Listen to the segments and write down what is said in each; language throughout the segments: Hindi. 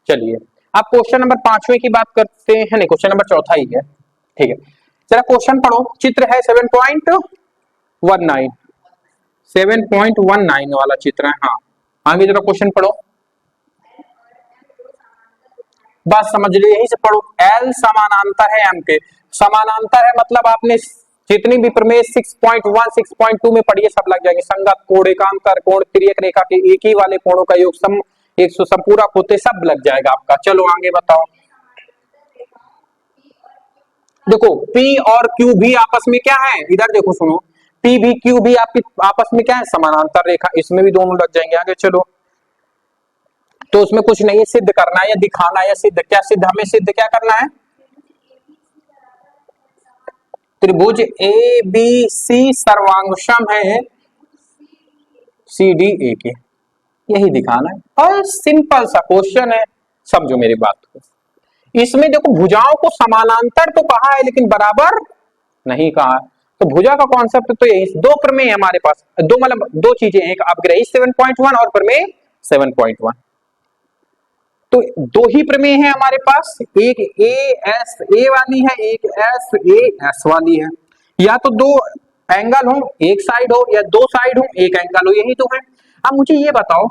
चलिए अब क्वेश्चन नंबर 5वें की बात करते हैं, नहीं क्वेश्चन नंबर चौथा ही है, ठीक है। जरा क्वेश्चन पढ़ो, चित्र है 7.19 7.19 वाला चित्र है। हाँ आगे जरा क्वेश्चन पढ़ो, बस समझ लो यही से पढ़ो। L समानांतर है M के, समानांतर है मतलब आपने जितनी भी प्रमेय 6.1 6.2 में पढ़ी है सब लग जाएंगे। संगत कोण, एकांतर कोण, तिर्यक रेखा के एक ही वाले कोणों का योग सम 100 संपूरक होते सब लग जाएगा आपका। चलो आगे बताओ। देखो P और Q भी आपस में क्या है, इधर देखो सुनो, P भी Q भी आपकी आपस में क्या है, समानांतर रेखा, इसमें भी दोनों लग जाएंगे। आगे चलो, तो उसमें कुछ नहीं है, सिद्ध करना है या दिखाना है या सिद्ध, क्या सिद्ध, हमें सिद्ध क्या करना है, त्रिभुज ए बी सी सर्वांगसम है सी डी ए के, यही दिखाना है और सिंपल सा क्वेश्चन है, समझो मेरी बात को। इसमें देखो भुजाओं को समानांतर तो कहा है लेकिन बराबर नहीं कहा है, तो भुजा का कॉन्सेप्ट तो यही, दो प्रमेय है हमारे पास, दो मतलब दो चीजें, एक अपग्रही 7.1 और प्रमेय 7.1, तो दो ही प्रमेय है हमारे पास, एक ए एस ए वाली है, एक एस ए एस वाली है। या तो दो एंगल हो, एक साइड हो, या दो साइड हो एक एंगल हो, यही तो है। अब मुझे ये बताओ,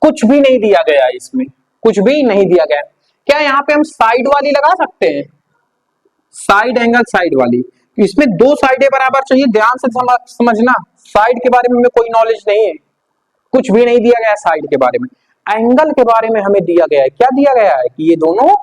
कुछ भी नहीं दिया गया इसमें, कुछ भी नहीं दिया गया, क्या यहाँ पे हम साइड वाली लगा सकते हैं, साइड एंगल साइड वाली, इसमें दो साइडें बराबर चाहिए, ध्यान से समझना, साइड के बारे में हमें कोई नॉलेज नहीं है, कुछ भी नहीं दिया गया साइड के बारे में। एंगल के बारे में हमें दिया गया है, क्या दिया गया है कि ये दोनों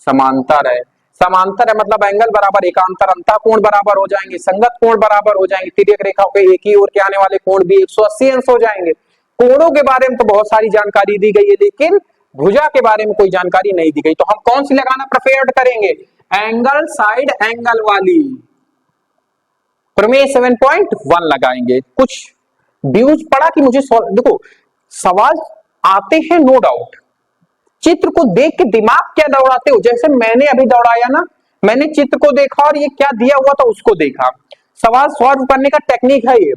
समांतर है, समांतर है मतलब एंगल बराबर एकांतर अंतः कोण बराबर हो जाएंगे, संगत कोण बराबर हो जाएंगे, तिर्यक रेखाओं के एक ही ओर के आने वाले कोण भी 180 अंश हो जाएंगे। कोणों के बारे में तो बहुत सारी जानकारी दी गई है लेकिन भुजा के बारे में कोई जानकारी नहीं दी गई, तो हम कौन सी लगाना प्रेफर करेंगे, एंगल साइड एंगल वाली, प्रमेय 7.1 लगाएंगे। कुछ व्यूज पढ़ा कि मुझे देखो सवाल आते हैं नो डाउट, चित्र को देख के दिमाग क्या दौड़ाते हो, जैसे मैंने अभी दौड़ाया ना, मैंने चित्र को देखा और ये क्या दिया हुआ था उसको देखा, सवाल सॉल्व करने का टेक्निक है ये।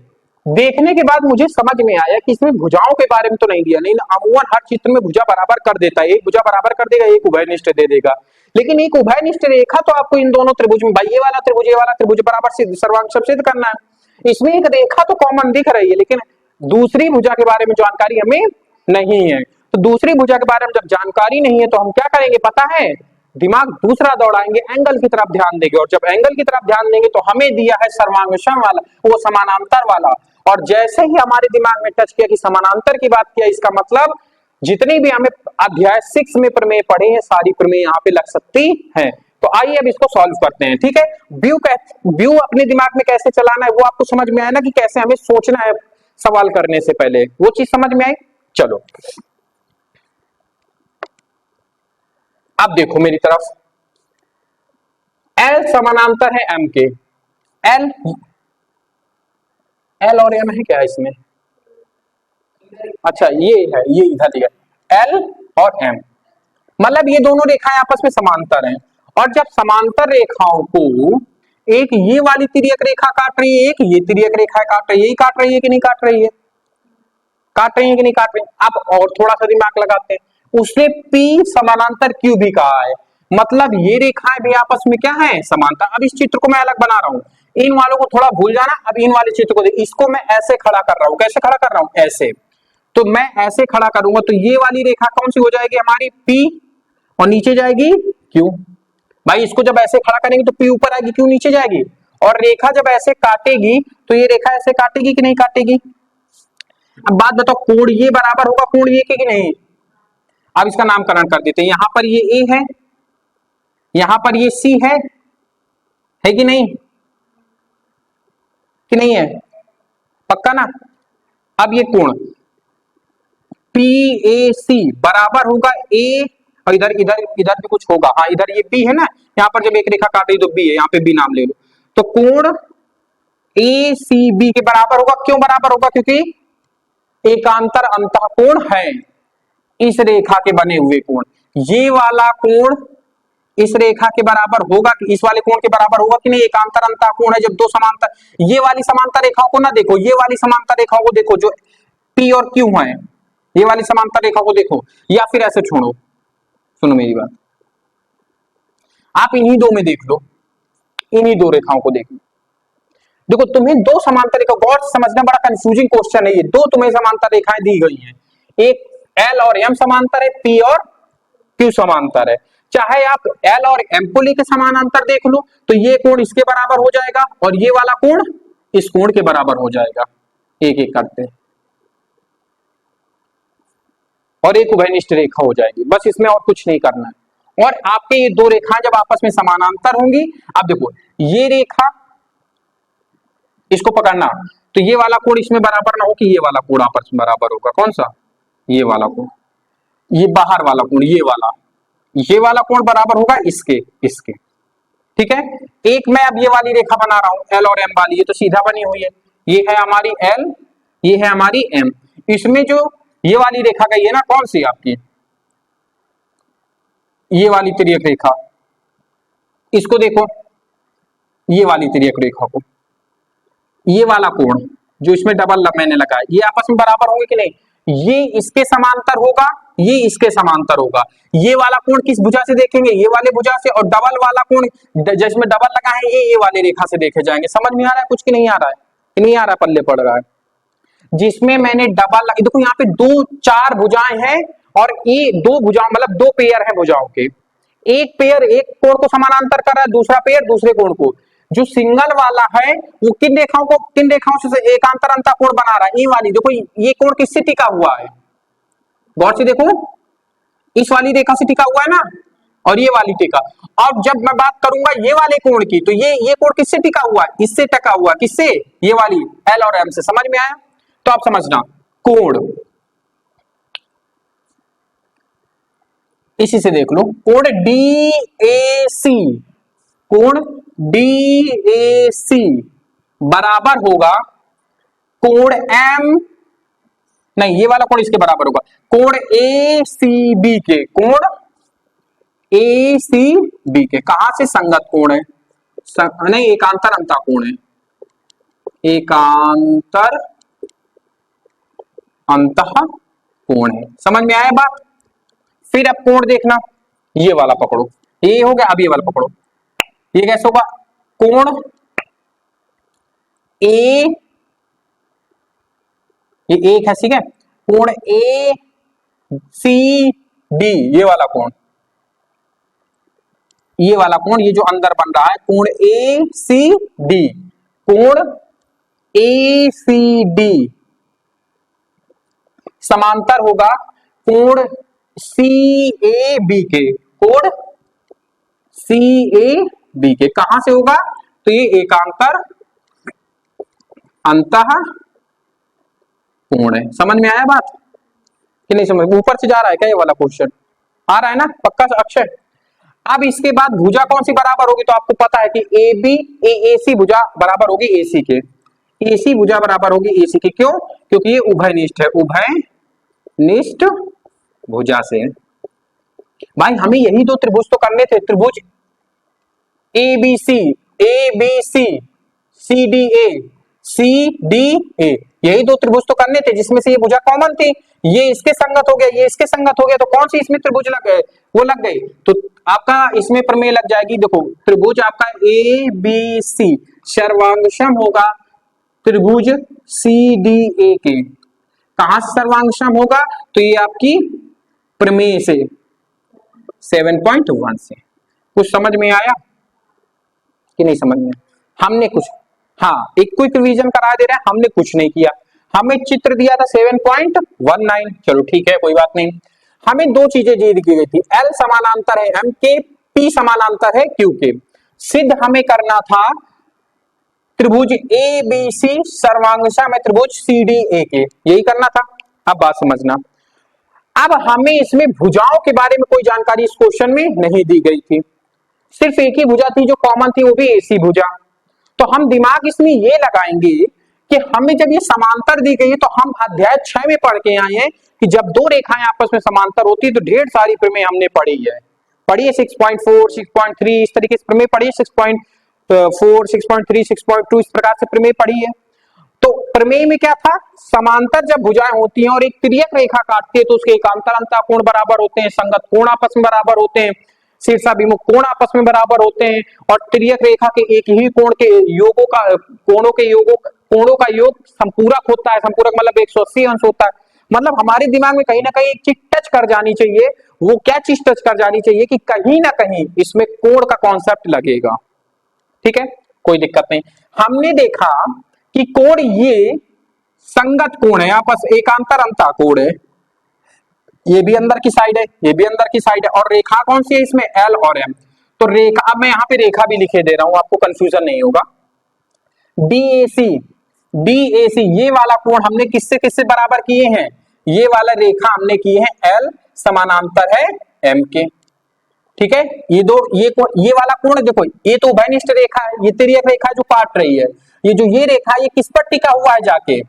देखने के बाद मुझे समझ में आया कि इसमें भुजाओं के बारे में तो नहीं दिया, नहीं अमूमन हर चित्र में भुजा बराबर कर देता है, एक भुजा बराबर कर देगा, एक उभयनिष्ठ दे देगा, लेकिन एक उभयनिष्ठ रेखा तो आपको इन दोनों त्रिभुज में, भाई ये वाला त्रिभुज ये वाला त्रिभुज बराबर सिद्ध सर्वांग सिद्ध करना है। इसमें एक रेखा तो कॉमन दिख रही है लेकिन दूसरी भुजा के बारे में जानकारी हमें नहीं है, तो दूसरी भुजा के बारे में जब जानकारी नहीं है तो हम क्या करेंगे पता है, दिमाग दूसरा दौड़ाएंगे, एंगल की तरफ ध्यान देंगे, और जब एंगल की तरफ ध्यान देंगे तो हमें दिया है सर्वांगसम वाला, वो समानांतर वाला, और जैसे ही हमारे दिमाग में टच किया कि समानांतर की बात किया, इसका मतलब जितनी भी हमें अध्याय 6 में प्रमेय पढ़े हैं सारी प्रमेय यहाँ पे लग सकती हैं। तो आइए अब इसको सॉल्व करते हैं, ठीक है। व्यू अपने दिमाग में कैसे चलाना है वो आपको समझ में आया ना, कि कैसे हमें सोचना है सवाल करने से पहले, वो चीज समझ में आई। चलो अब देखो मेरी तरफ, L समानांतर है M के, L और M है क्या इसमें, अच्छा ये है, ये इधर दिया L और M, मतलब ये दोनों रेखाएं आपस में समांतर हैं, और जब समांतर रेखाओं को एक ये वाली तिर्यक रेखा काट रही है, एक ये तिर्यक रेखा काट रही है, यही काट रही है कि नहीं काट रही है, काट रही है कि नहीं काट रही है। अब और थोड़ा सा दिमाग लगाते हैं, उसने P समानांतर Q भी कहा है, मतलब ये रेखाएं भी आपस में क्या है समांतर। अब इस चित्र को मैं अलग बना रहा हूं, इन वालों को थोड़ा भूल जाना, अब इन वाले चित्र को इसको मैं ऐसे खड़ा कर रहा हूं, कैसे खड़ा कर रहा हूं, ऐसे, तो मैं ऐसे खड़ा करूंगा तो ये वाली रेखा कौन सी हो जाएगी हमारी P, और नीचे जाएगी Q। भाई इसको जब ऐसे खड़ा करेंगे तो P ऊपर आएगी, Q नीचे जाएगी, और रेखा जब ऐसे काटेगी तो ये रेखा ऐसे काटेगी कि नहीं काटेगी। अब बात बताओ, कोण ये बराबर होगा कोण ये के कि नहीं। अब इसका नामकरण कर देते हैं, यहां पर ये A है, यहां पर ये C है कि नहीं, कि नहीं है, पक्का ना। अब ये कोण PAC बराबर होगा A, और इधर इधर इधर भी कुछ होगा, हाँ इधर ये B है ना, यहाँ पर जब एक रेखा काटी तो B है, यहाँ पे B नाम ले लो, तो कोण ACB के बराबर होगा। क्यों बराबर होगा, क्योंकि एकांतर अंतःकोण है इस रेखा के बने हुए कोण, ये वाला कोण इस रेखा के बराबर होगा कि इस वाले कोण के बराबर होगा कि नहीं, एकांतर अंतःकोण है। जब दो समांतर, ये वाली समांतर रेखाओं को ना देखो, ये वाली समांतर रेखाओं को देखो जो P और Q है, ये वाली समांतर रेखा को देखो, या फिर ऐसे छोड़ो, सुनो मेरी बात, आप इन्हीं दो में देख लो, इन्हीं दो रेखाओं को देख लो। देखो तुम्हें दो समांतर रेखा, गौर से समझना, बड़ा कंफ्यूजिंग क्वेश्चन है ये। दो तुम्हें समांतर रेखाएं दी गई हैं, एक एल और एम समांतर है, पी और क्यू समांतर है। चाहे आप एल और एम को लेकर समानांतर देख लो तो ये कोण इसके बराबर हो जाएगा और ये वाला कोण इस कोण के बराबर हो जाएगा, एक एक करते, और एक उभयनिष्ठ रेखा हो जाएगी। बस इसमें और कुछ नहीं करना है। और आपके ये दो रेखाएं जब आपस में समानांतर होंगी, अब देखो ये रेखा, इसको पकड़ना, तो ये वाला कोण इसमें बराबर ना हो कि ये वाला कोण आपस में बराबर होगा। कौन सा? ये वाला कोण, ये बाहर वाला कोण, ये वाला कोण बराबर होगा इसके इसके, ठीक है। एक मैं अब ये वाली रेखा बना रहा हूं, एल और एम वाली, ये तो सीधा बनी हुई है, ये है हमारी एल, ये है हमारी एम। इसमें जो ये वाली रेखा गई है ना, कौन सी आपकी, ये वाली तिर्यक रेखा, इसको देखो, ये वाली तिर्यक रेखा को, ये वाला कोण जो इसमें डबल मैंने लगाया, ये आपस में बराबर होंगे कि नहीं? ये इसके समांतर होगा, ये इसके समांतर होगा। ये वाला कोण किस भुजा से देखेंगे? ये वाले भुजा से। और डबल वाला कोण जिसमें डबल लगा है, ये वाली रेखा से देखे जाएंगे। समझ में आ रहा है कुछ कि नहीं आ रहा है? नहीं आ रहा, पल्ले पड़ रहा है। जिसमें मैंने डबल लगा, देखो यहाँ पे दो चार भुजाएं हैं और ये दो भुजाओं, मतलब दो पेयर है भुजाओं के। एक पेयर एक कोण को समानांतर कर रहा है, दूसरा पेयर दूसरे कोण को। जो सिंगल वाला है वो किन रेखाओं से एकांतर अंतःकोण बना रहा है? ये वाली देखो, ये कोण किससे टिका हुआ है? गौर से देखो, इस वाली रेखा से टिका हुआ है ना, और ये वाली टिका। अब जब मैं बात करूंगा ये वाले कोण की, तो ये कोण किससे टिका हुआ है? इससे टिका हुआ है। किससे? ये वाली एल और एम से। समझ में आया? तो आप समझना, कोण इसी से देख लो, कोण DAC, कोण DAC बराबर होगा कोण M, नहीं ये वाला कोण इसके बराबर होगा कोण ACB के, कोण ACB के। कहां से? संगत कोण है, नहीं एकांतर अंतःकोण है, एकांतर अंतःकोण है। समझ में आया बात? फिर अब कोण देखना, ये वाला पकड़ो, ये हो गया। अब ये वाला पकड़ो, ये कैसे होगा? कोण ए, ये एक है, ठीक है, कोण ACD, ये वाला कोण, ये वाला कोण, ये जो अंदर बन रहा है कोण ACD, कोण ACD समांतर होगा कोण CAB के, कोण CAB के। कहां से होगा? तो ये एकांतर अंतःकोण है। समझ में आया बात कि नहीं? समझ ऊपर से जा रहा है क्या ये वाला क्वेश्चन? आ रहा है ना पक्का अक्षय? अब इसके बाद भुजा कौन सी बराबर होगी? तो आपको पता है कि AAC भुजा बराबर होगी AC के, AC भुजा बराबर होगी AC के। क्यों? क्योंकि ये उभयनिष्ठ है, उभयनिष्ठ भुजा से। भाई हमें यही दो त्रिभुज तो करने थे, त्रिभुज ABC CDA CDA, यही दो त्रिभुज तो करने थे जिसमें से ये भुजा कॉमन थी। ये इसके संगत हो गया, ये इसके संगत हो गया, तो कौन सी इसमें त्रिभुज लग गए? वो लग गए। तो आपका इसमें प्रमेय लग जाएगी। देखो त्रिभुज आपका ABC सर्वांगसम होगा त्रिभुज CDA के। कहां से सर्वांगसम होगा? तो ये आपकी प्रमेय से 7.1 से। कुछ समझ में आया कि नहीं समझ में? हमने कुछ, हाँ एक क्विक रिवीजन करा दे रहे हैं, हमने कुछ नहीं किया। हमें चित्र दिया था 7.19, चलो ठीक है कोई बात नहीं। हमें दो चीजें दी गई थी, L समानांतर है M के, P समानांतर है Q के। सिद्ध हमें करना था त्रिभुज ABC सर्वांगसम है त्रिभुज CDA के, यही करना था। अब बात समझना, अब हमें इसमें भुजाओं के बारे में कोई जानकारी इस क्वेश्चन में नहीं दी गई थी, सिर्फ एक ही भुजा थी जो कॉमन थी, वो भी AC भुजा। तो हम दिमाग इसमें ये लगाएंगे कि हमें जब ये समांतर दी गई है, तो हम अध्याय 6 में पढ़ के आए हैं कि जब दो रेखाएं आपस में समांतर होती है तो ढेर सारी प्रमेय हमने पढ़ी है 6.4 6.3 इस तरीके से प्रमेय पढ़ी है, 6.4 6.3 6.2 इस प्रकार से प्रमेय पढ़ी है। तो तो प्रमेय में क्या था, समांतर जब भुजाएं होती हैं और एक तिर्यक रेखा काटती है तो उसके एकांतर अंतः कोण बराबर होते हैं, संगत कोण आपस में बराबर होते हैं, शीर्षाभिमुख कोण आपस में बराबर होते हैं, और तिर्यक रेखा के एक ही कोण के योगों का कोणों का योग संपूरक होता है। संपूरक मतलब 180 अंश होता है। मतलब हमारे दिमाग में कहीं ना कहीं एक चीज टच कर जानी चाहिए। वो क्या चीज टच कर जानी चाहिए कि कहीं ना कहीं इसमें कोण का कॉन्सेप्ट लगेगा। ठीक है, कोई दिक्कत नहीं। हमने देखा कि कोण ये संगत कोण है, आपस एकांतर अंतः कोण है, ये भी अंदर की साइड है, ये भी अंदर की साइड है, और रेखा कौन सी है इसमें, एल और एम। तो रेखा, अब मैं यहां पे रेखा भी लिखे दे रहा हूं, आपको कंफ्यूजन नहीं होगा। डीएसी, डीएसी ये वाला कोण हमने किससे किससे बराबर किए हैं, ये वाला रेखा हमने किए हैं एल समानांतर है एम के। ठीक है, ये दो, ये वाला कोण देखो, ये तो उभयनिष्ठ रेखा है, ये तिर्यक रेखा जो काट रही है, ये रेखा ये किस पर टिका हुआ है जाके,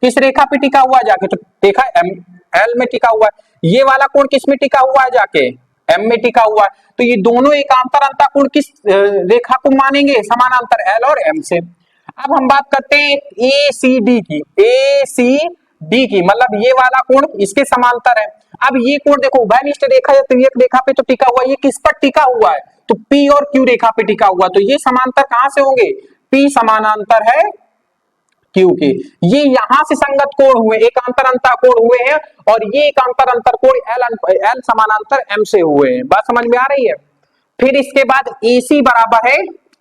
किस रेखा पे टिका हुआ है जाके, तो देखा एम एल में टिका हुआ है। ये वाला कोण किस में टिका हुआ है जाके, एम में टिका हुआ है। तो ये दोनों एकांतर अंतः कोण किस रेखा को मानेंगे, समानांतर एल और एम से। अब हम बात करते हैं ए सी डी की, ए सी डी की, मतलब ये वाला कोण इसके समांतर है। अब ये कोण देखो उभयनिष्ठ रेखा या तिर्यक रेखा पे तो टिका हुआ है, ये किस पर टिका हुआ है, तो पी और क्यू रेखा पे टिका हुआ, तो ये समांतर कहां से होंगे, पी समानांतर है क्यू के। ये यहां से संगत कोण हुए, एकांतर अंतः कोण हुए हैं, और ये एकांतर अंतर कोण एल समानांतर एम से हुए हैं। बात समझ में आ रही है। फिर इसके बाद AC बराबर है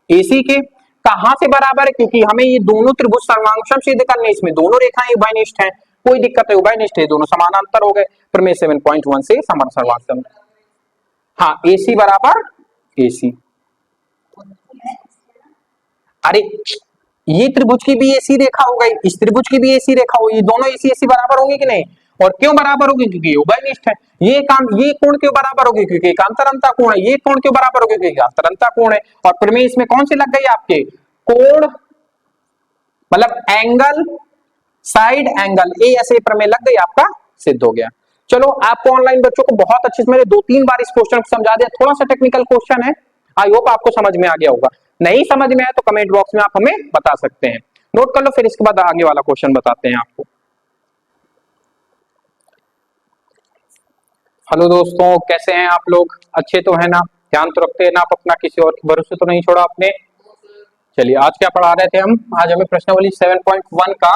AC के, कहां से बराबर है, क्योंकि हमें ये दोनों त्रिभुज सर्वांगसम सिद्ध करने, इसमें दोनों रेखाएं उभयनिष्ठ हैं, कोई दिक्कत है, उभयनिष्ठ है, दोनों समानांतर हो गए, प्रमेय 7.1 से समर सर्वांगसम। हाँ, AC बराबर AC। अरे ये त्रिभुज की भी AC रेखा हो गई, इस त्रिभुज की भी AC रेखा होगी, दोनों AC AC बराबर होंगे कि नहीं, और क्यों बराबर होगी, क्योंकि उभयनिष्ठ है। ये कोण क्यों बराबर होगी, क्योंकि एकांतर अंतः कोण है। ये कोण क्यों बराबर होगी, क्योंकि एकांतर अंतः कोण है। और प्रमेय इसमें कौन सी लग गई आपके, कोण मतलब एंगल, साइड एंगल, ए ऐसे प्रमेय लग गई, आपका सिद्ध हो गया। चलो, आपको ऑनलाइन बच्चों को बहुत अच्छे से मैंने 2-3 बार इस क्वेश्चन को समझा दिया, थोड़ा सा टेक्निकल क्वेश्चन है, आई होप आपको समझ में आ गया होगा। नहीं समझ में आया तो कमेंट बॉक्स में आप हमें बता सकते हैं, नोट कर लो, फिर इसके बाद आगे वाला क्वेश्चन बताते हैं आपको। हेलो दोस्तों, कैसे हैं आप लोग, अच्छे तो है ना, ध्यान तो रखते हैं ना आप अपना, किसी और के भरोसे तो नहीं छोड़ा आपने। चलिए, आज क्या पढ़ा रहे थे हम, आज हमें प्रश्नावली 7.1 का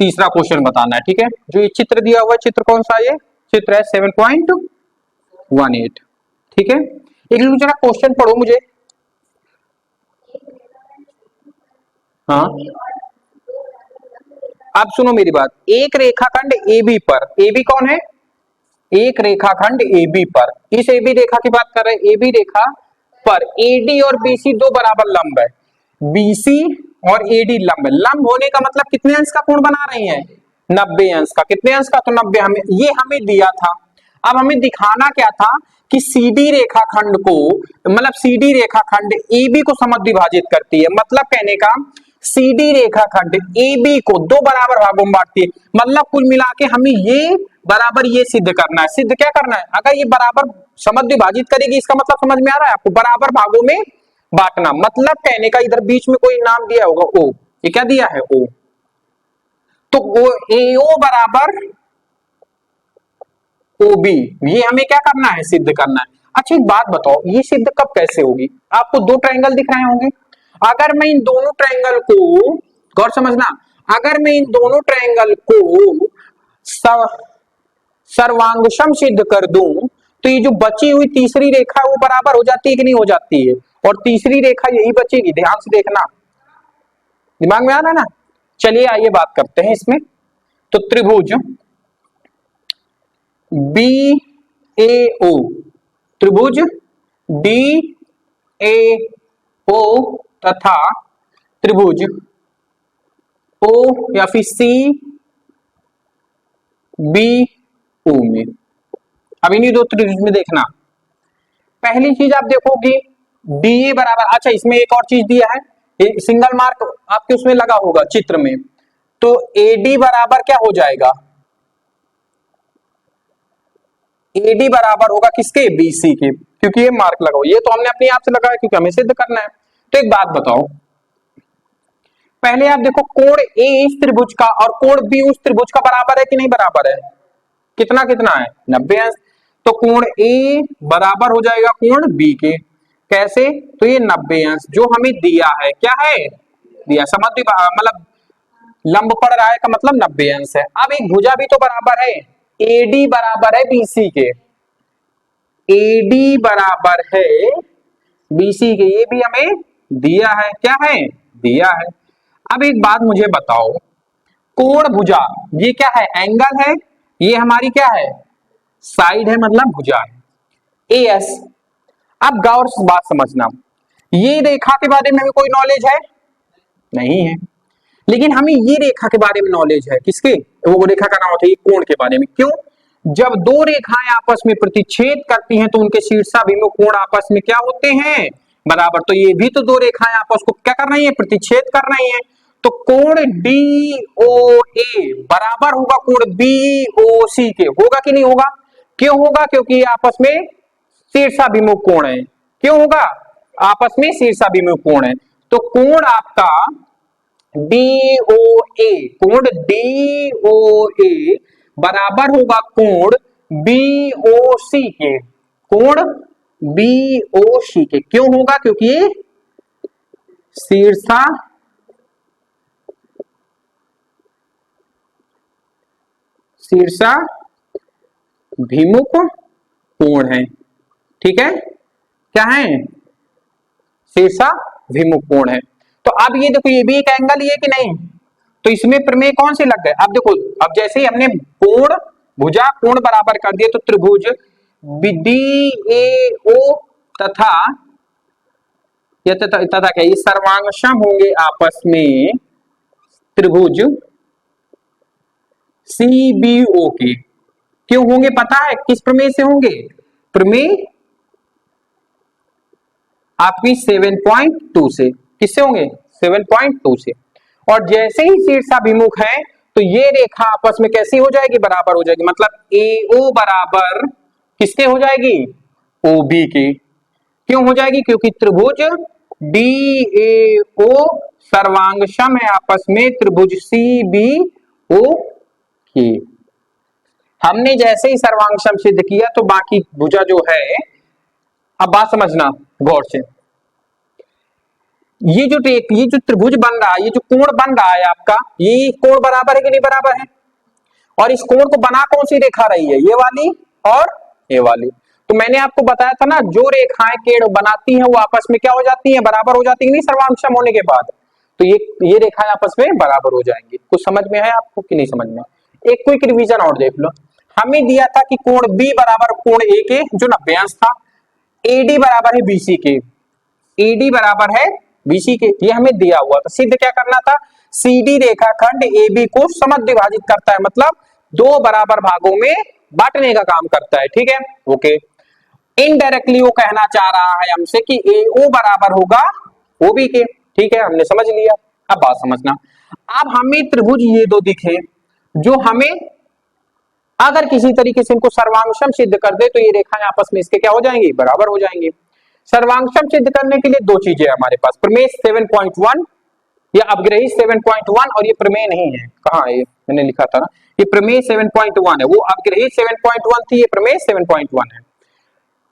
तीसरा क्वेश्चन बताना है। ठीक है, जो ये चित्र दिया हुआ है, चित्र कौन सा, ये चित्र है 7.18। ठीक है, एक लोग जरा क्वेश्चन पढ़ो मुझे। हाँ, अब सुनो मेरी बात, एक रेखाखंड AB पर, AB कौन है, एक रेखाखंड AB पर, इस AB रेखा की बात कर रहे हैं, AB रेखा पर AD और BC दो बराबर लंब है, BC और AD लंब है। लंब होने का मतलब कितने अंश का कोण बना रही हैं, 90 अंश का। कितने अंश का, तो 90। हमें ये हमें दिया था। अब हमें दिखाना क्या था कि CD रेखाखंड को, मतलब CD रेखाखंड AB को समद्विभाजित करती है, मतलब कहने का CD रेखाखंड AB को दो बराबर भागों में बांटती है। मतलब कुल मिला के हमें ये बराबर ये सिद्ध करना है। सिद्ध क्या करना है, अगर ये बराबर समद्विभाजित करेगी, इसका मतलब समझ में आ रहा है आपको, बराबर भागों में बांटना। मतलब कहने का, इधर बीच में कोई नाम दिया होगा O, ये क्या दिया है O, तो वो AO बराबर OB, ये हमें क्या करना है, सिद्ध करना है। अच्छा एक बात बताओ, ये सिद्ध कब कैसे होगी, आपको दो ट्रायंगल दिख रहे होंगे, अगर मैं इन दोनों ट्रायंगल को, गौर समझना, अगर मैं इन दोनों ट्रायंगल को सर्वांगसम सिद्ध कर दूं, तो ये जो बची हुई तीसरी रेखा वो बराबर हो जाती है कि नहीं हो जाती है, और तीसरी रेखा यही बचेगी, ध्यान से देखना, दिमाग में आ रहा है ना। चलिए आइए बात करते हैं इसमें। तो त्रिभुज BAO, त्रिभुज DAO तथा त्रिभुज O या फिर CBO में, अब इन्हीं दो त्रिभुज में देखना, पहली चीज आप देखोगे DA बराबर, अच्छा इसमें एक और चीज दिया है, सिंगल मार्क आपके उसमें लगा होगा चित्र में, तो AD बराबर क्या हो जाएगा, AD बराबर होगा किसके, BC के, क्योंकि ये मार्क लगाओ, ये तो हमने अपने आप से लगाया क्योंकि हमें सिद्ध करना है। तो एक बात बताओ, पहले आप देखो कोण ए इस त्रिभुज का और कोण बी उस त्रिभुज का बराबर है कि नहीं बराबर है? कितना कितना है? 90 अंश। तो कोण ए बराबर हो जाएगा कोण बी के। कैसे? तो ये 90 अंश जो हमें दिया है, क्या है दिया, समझ मतलब लंब पड़ रहा है का मतलब 90 अंश है। अब एक भुजा भी तो बराबर है, एडी बराबर है बीसी के, एडी बराबर है बीसी के, ये भी हमें दिया है, क्या है दिया है। अब एक बात मुझे बताओ, कोण भुजा ये क्या है? एंगल है, ये हमारी क्या है? साइड है, मतलब भुजा है एएस। अब गौर से बात समझना, ये रेखा के बारे में भी कोई नॉलेज है नहीं है, लेकिन हमें ये रेखा के बारे में नॉलेज है। किसके? वो रेखा का नाम होता है ये कोण के बारे में। क्यों? जब दो रेखाएं आपस में प्रतिच्छेद करती हैं तो उनके शीर्षाभिमुख कोण आपस में क्या होते हैं? बराबर। तो ये भी तो दो रेखाएं आपस को क्या कर रही है? प्रतिच्छेद कर रही हैं। तो कोण DOA बराबर होगा कोण BOC के, होगा कि नहीं होगा? क्यों होगा? क्योंकि ये आपस में शीर्षाभिमुख कोण है। क्यों होगा? आपस में शीर्षाभिमुख कोण है। तो कोण आपका DOA, कोण DOA बराबर होगा कोण BOC के, कोण BOC के। क्यों होगा? क्योंकि ये शीर्षाभिमुख कोण है। ठीक है, क्या है? शीर्षाभिमुख कोण है। तो अब ये देखो, ये भी एक एंगल ही है कि नहीं? तो इसमें प्रमेय कौन से लग गए? अब देखो, अब जैसे ही हमने कोण भुजा कोण बराबर कर दिए तो त्रिभुज DAO तथा क्या ये सर्वांगसम होंगे आपस में त्रिभुज CBO के। क्यों होंगे पता है? किस प्रमेय से होंगे? प्रमेय आपकी 7.2 से। किससे होंगे? 7.2 से। और जैसे ही शीर्षाभिमुख है तो ये रेखा आपस में कैसी हो जाएगी? बराबर हो जाएगी। मतलब AO बराबर किसके हो जाएगी? OB के। क्यों हो जाएगी? क्योंकि त्रिभुज DAO सर्वांगसम है आपस में त्रिभुज CBO के। हमने जैसे ही सर्वांगसम सिद्ध किया तो बाकी भुजा जो है, अब बात समझना गौर से, ये जो त्रिभुज बन रहा है, ये जो कोण बन रहा है आपका, ये कोण बराबर है कि नहीं बराबर है? और इस कोण को बना कौन सी रेखा रही है? ये वाली और ये वाली। तो मैंने आपको बताया था ना, जो रेखाएं कोण बनाती हैं वो आपस में क्या हो जाती हैं? बराबर हो जाती है नहीं सर्वांगसम होने के बाद। तो ये रेखाएं आपस में बराबर हो जाएंगी। कुछ समझ में है आपको कि नहीं समझ में? एक क्विक रिवीजन और देख लो। हमें दिया था कि कोण B बराबर कोण A के, जो 90 अंश था। AD बराबर है BC के, AD बराबर है BC के, ये हमें दिया हुआ था। सिद्ध क्या करना था? CD रेखाखंड AB को समद्विभाजित करता है, मतलब दो बराबर भागों में बांटने का काम करता है। ठीक है, ओके। इनडायरेक्टली वो कहना चाह रहा है हमसे कि AO बराबर होगा OB के। ठीक है, हमने समझ लिया। अब बात समझना, अब हमें त्रिभुज ये दो दिखे जो हमें अगर किसी तरीके से इनको सर्वांगसम सिद्ध कर दे तो ये रेखाएं आपस में इसके क्या हो जाएंगी? बराबर हो जाएंगी। सर्वांगसम सिद्ध करने के लिए दो चीजें हमारे पास, प्रमेय 7.1 या अपग्रही 7.1, और ये प्रमेय नहीं है। कहाँ है ये? मैंने लिखा था ना, ये प्रमेय 7.1 है। वो अपग्रही 7.1 थी, ये प्रमेय 7.1 है।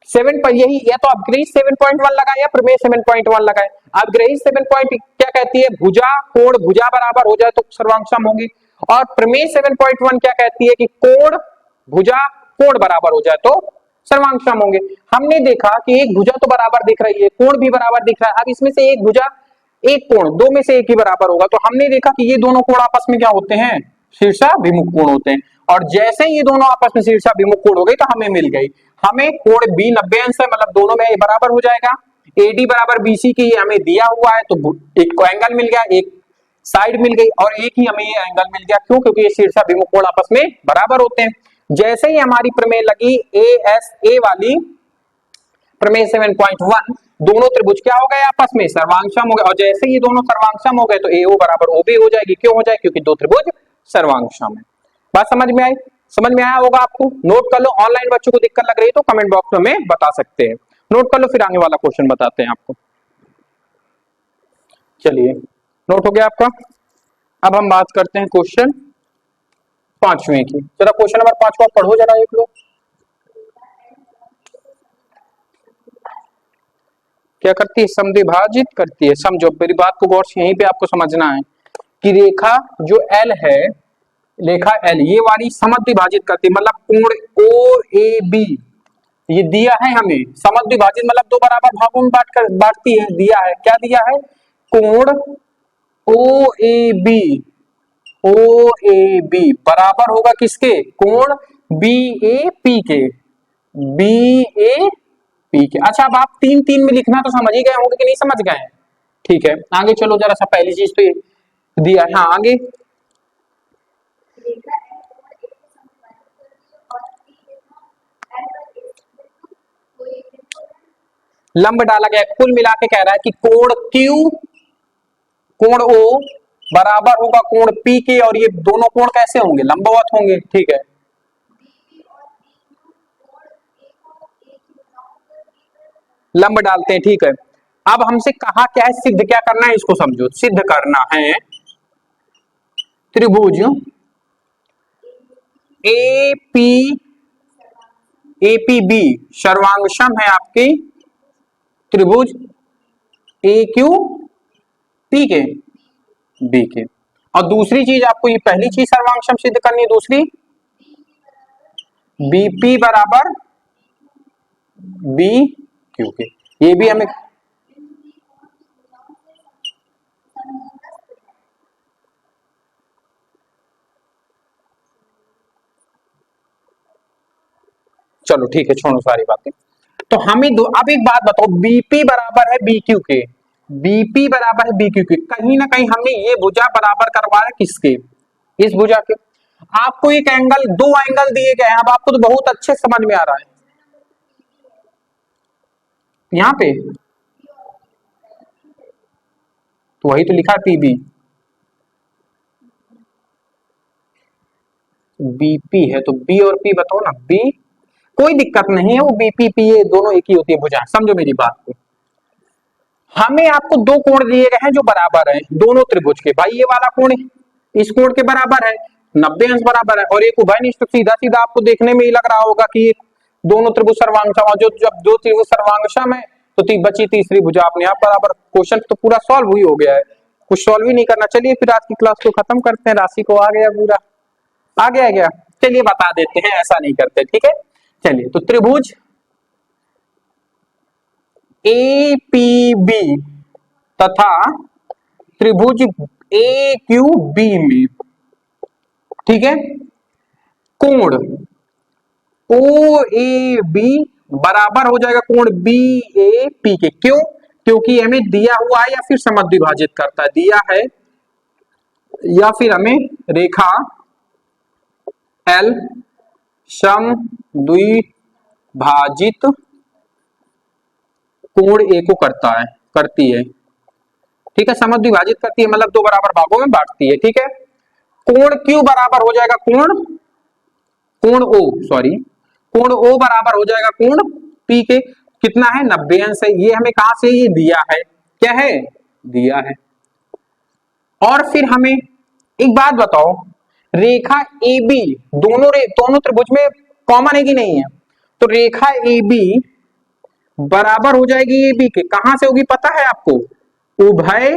7 पर यही, या तो अपग्रही 7.1 लगाए या प्रमेय 7.1 लगाए। अपग्रही 7 क्या कहती है? भुजा कोण भुजा बराबर हो जाए तो सर्वांगसम होंगी। और प्रमेय 7.1 क्या कहती है? कि कोण भुजा कोण बराबर हो जाए तो सर्वांगसम होंगे। हमने देखा कि एक भुजा तो बराबर दिख रही है, कोण भी बराबर दिख रहा है। अब इसमें से एक भुजा एक कोण, दो में से एक ही बराबर होगा। तो हमने देखा कि ये दोनों कोण आपस में क्या होते हैं? शीर्षाभिमुख कोण होते हैं। और जैसे ही ये दोनों आपस में शीर्षाभिमुख कोण हो गई तो हमें मिल गई। हमें कोण B 90 अंश है, मतलब दोनों में बराबर हो जाएगा। AD बराबर BC की, ये हमें दिया हुआ है, तो एक को एंगल मिल गया, एक साइड मिल गई, और एक ही हमें ये एंगल मिल गया। क्यों? क्योंकि ये शीर्षाभिमुख कोण आपस में बराबर होते हैं। जैसे ही हमारी प्रमेय लगी ASA वाली, प्रमेय 7.1, दोनों त्रिभुज क्या हो गए? आपस में सर्वांगसम हो गए। और जैसे ये दोनों सर्वांगसम हो गए तो AO बराबर OB हो जाएगी। क्यों हो जाए? क्योंकि दो त्रिभुज सर्वांगसम है। बात समझ में आई? समझ में आया होगा आपको? नोट कर लो। ऑनलाइन बच्चों को दिक्कत लग रही है तो कमेंट बॉक्स में बता सकते हैं। नोट कर लो, फिर आगे वाला क्वेश्चन बताते हैं आपको। चलिए, नोट हो गया आपका। अब हम बात करते हैं क्वेश्चन 5वें की। जरा क्वेश्चन नंबर 5 को आप पढ़ो जरा एक लोग। क्या करती है? समद्विभाजित करती है। समझो मेरी बात को गौर से, यहीं पे आपको समझना है कि रेखा जो एल है, रेखा एल ये वाली समद्विभाजित करती है, मतलब कोण ओ ए बी ये दिया है हमें। समद्विभाजित मतलब दो बराबर भागों में बांटती है, दिया है। क्या दिया है? कोण ओ A B, O A B बराबर होगा किसके? कोण बी ए पी के, बी ए पी के। अच्छा अब आप 3-3 में लिखना तो समझ ही गए होंगे कि नहीं समझ गए? ठीक है आगे चलो जरा सा, पहली चीज तो ये दिया है। हाँ आगे। लंब डाला गया, कुल मिला के कह रहा है कि कोण Q कोण O बराबर होगा कोण P के, और ये दोनों कोण कैसे होंगे? लंबवत होंगे। ठीक है लंब डालते हैं। ठीक है अब हमसे कहा क्या है? सिद्ध क्या करना है? इसको समझो। सिद्ध करना है त्रिभुज ए पी बी सर्वांगसम है आपके त्रिभुज ए क्यू पी के बी के। और दूसरी चीज आपको, ये पहली चीज सर्वांगसम सिद्ध करनी है, दूसरी बीपी बराबर बी क्यू के। ये भी हमें चलो ठीक है छोड़ो सारी बातें। तो हमें अब एक बात बताओ, बीपी बराबर है बीक्यू के, बीपी बराबर है बीक्यू के, कहीं ना कहीं हमने ये भुजा बराबर करवा है किसके? इस भुजा के। आपको एक एंगल, दो एंगल दिए गए हैं, अब आपको तो बहुत अच्छे समझ में आ रहा है। यहाँ पे तो वही तो लिखा है पीबी, बीपी है तो बी और पी बताओ ना। बी कोई दिक्कत नहीं है, वो बीपी पी ये दोनों एक ही होती है भुजा। समझो मेरी बात को। हमें आपको दो कोण दिए गए हैं जो बराबर है दोनों त्रिभुज के। भाई ये वाला कोण इस कोण के बराबर है, 90 अंश बराबर है, और एक उभयनिष्ठ। सीधा सीधा आपको देखने में ही लग रहा होगा कि दोनों त्रिभुज सर्वांगसम, जो जब दो त्रिभुज सर्वांगसम है तो बची तीसरी भुजा अपने आप बराबर। क्वेश्चन तो पूरा सॉल्व ही हो गया है, कुछ सॉल्व ही नहीं करना। चलिए फिर आज की क्लास को खत्म करते हैं। राशि को आ गया पूरा, आ गया। चलिए बता देते हैं, ऐसा नहीं करते। ठीक है चलिए, तो त्रिभुज ए पी बी तथा त्रिभुज ए क्यू बी में, ठीक है, कोण ओ ए बी बराबर हो जाएगा कोण बी ए पी के। क्यों? क्योंकि हमें दिया हुआ है या फिर समद्विभाजित करता है, दिया है या फिर हमें रेखा एल समद्विभाजित कोण ए को करती है। ठीक है समद्विभाजित करती है मतलब दो बराबर भागों में बांटती है। ठीक है कोण क्यू बराबर हो जाएगा कोण ओ, सॉरी कोण ओ बराबर हो जाएगा कोण पी के। कितना है? 90 अंश है। ये हमें कहां से ये दिया है? क्या है? दिया है। और फिर हमें एक बात बताओ, रेखा ए बी दोनों त्रिभुज में कॉमन है कि नहीं है? तो रेखा ए बी बराबर हो जाएगी ए बी के, कहां से होगी पता है आपको? उभय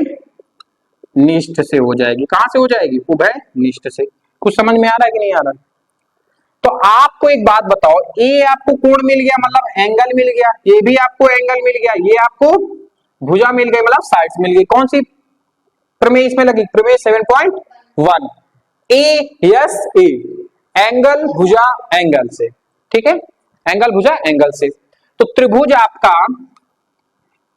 निष्ठ से हो जाएगी। कहां से हो जाएगी? उभय निष्ठ से। कुछ समझ में आ रहा है कि नहीं आ रहा? तो आपको एक बात बताओ, ए आपको कोण मिल गया मतलब एंगल मिल गया, ये भी आपको एंगल मिल गया, ये आपको भुजा मिल गई मतलब साइड्स मिल गई। कौन सी प्रमेय इसमें लगी? प्रमेय 7.1 ए यस ए, एंगल भुजा एंगल से। ठीक है एंगल भुजा एंगल से। तो त्रिभुज आपका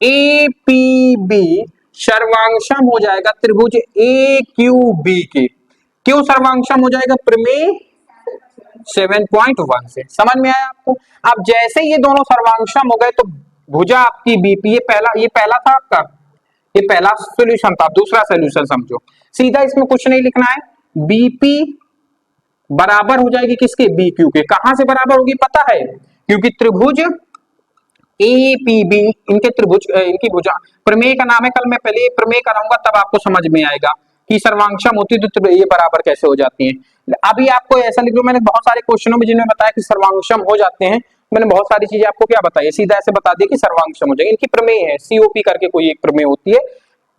ए पी बी सर्वांगसम हो जाएगा त्रिभुज ए क्यू बी के। क्यों सर्वांगसम हो जाएगा? प्रमेय 7.1 से। समझ में आया आपको? अब जैसे ये दोनों सर्वांगसम हो गए तो भुजा आपकी बीपी, ये पहला था आपका, ये पहला सॉल्यूशन था। दूसरा सॉल्यूशन समझो, सीधा इसमें कुछ नहीं लिखना है। बीपी बराबर हो जाएगी किसके? बी क्यू के। कहां से बराबर होगी पता है? क्योंकि त्रिभुज ए पी बी इनके त्रिभुज इनकी भुजा प्रमेय का नाम है। कल मैं पहले प्रमेय कराऊंगा तब आपको समझ में आएगा कि सर्वांगक्षम होती तो ये बराबर कैसे हो जाती है। अभी आपको ऐसा लिख लो, मैंने बहुत सारे क्वेश्चनों में जिन्होंने बताया कि सर्वांगक्षम हो जाते हैं, मैंने बहुत सारी चीजें आपको क्या बताई, सीधा ऐसे बता दिया कि सर्वांगक्षम हो जाएगी। इनकी प्रमेय है सीओपी करके कोई एक प्रमेय होती है,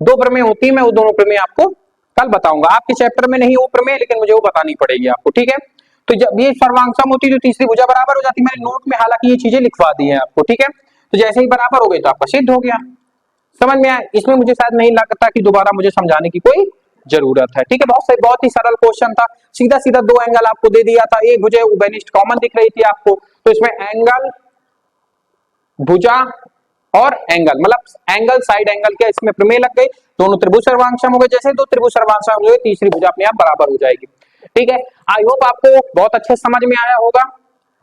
दो प्रमेय होती है, मैं वो दोनों प्रमेय आपको कल बताऊंगा। आपके चैप्टर में नहीं वो प्रमेय, लेकिन मुझे वो बतानी पड़ेगी आपको, ठीक है। तो जब ये सर्वांगक्षम होती है तो तीसरी भुजा बराबर हो जाती है। मैंने नोट में हालांकि ये चीजें लिखवा दी है आपको, ठीक है। तो जैसे ही बराबर हो गई तो आपका सिद्ध हो गया। समझ में आया? इसमें मुझे शायद नहीं लगता कि दोबारा मुझे समझाने की कोई जरूरत है, ठीक है। बहुत ही सरल क्वेश्चन था, सीधा सीधा दो एंगल आपको दे दिया था, एक भुजा उभयनिष्ठ कॉमन दिख रही थी आपको, तो इसमें एंगल भुजा और एंगल मतलब एंगल साइड एंगल क्या इसमें प्रमेय लग गई, दोनों त्रिभुज सर्वांगक्षम हो गए। जैसे दो त्रिभुज सर्वांगक्षम हो गए तीसरी भुजा अपने आप बराबर हो जाएगी, ठीक है। आई होप आपको बहुत अच्छे समझ में आया होगा।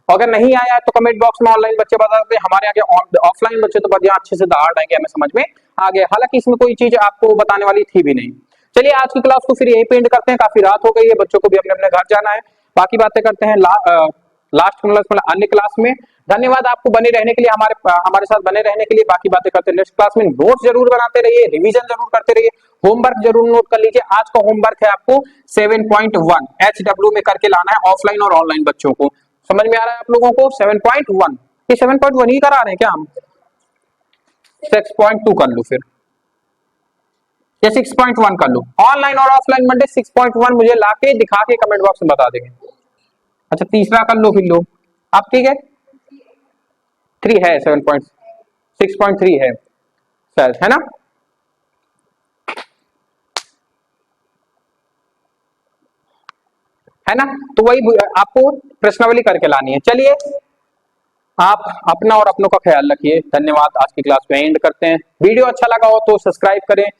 अगर नहीं आया तो कमेंट बॉक्स में ऑनलाइन बच्चे बता सकते हैं, हमारे आगे ऑफलाइन बच्चे तो बढ़िया अच्छे से दाड़ आएंगे, हमें समझ में आ गया। हालांकि इसमें कोई चीज आपको बताने वाली थी भी नहीं। चलिए आज की क्लास को फिर यही पेंड करते हैं, काफी रात हो गई है, बच्चों को भी अपने अपने घर जाना है। बाकी बातें करते हैं लास्ट क्लास मतलब अन्य क्लास में। धन्यवाद आपको बने रहने के लिए, हमारे साथ बने रहने के लिए। बाकी बातें करते हैं नेक्स्ट क्लास में। नोट जरूर बनाते रहिए, रिवीजन जरूर करते रहिए, होमवर्क जरूर नोट कर लीजिए। आज का होमवर्क है आपको 7.1 HW में करके लाना है, ऑफलाइन और ऑनलाइन बच्चों को। समझ में आ रहा है आप लोगों को? 7.1 ये 7.1 ही करा रहे हैं क्या हम? 6.2 कर लो फिर, या 6.1 कर लो। ऑनलाइन और ऑफलाइन मंडे 6.1 मुझे लाके दिखा के कमेंट बॉक्स में बता देंगे। अच्छा तीसरा कर लो फिर लो आप, ठीक है। 3 है, 6.3 है शायद, है ना? है ना? तो वही आपको प्रश्नावली करके लानी है। चलिए आप अपना और अपनों का ख्याल रखिए। धन्यवाद। आज की क्लास में एंड करते हैं। वीडियो अच्छा लगा हो तो सब्सक्राइब करें।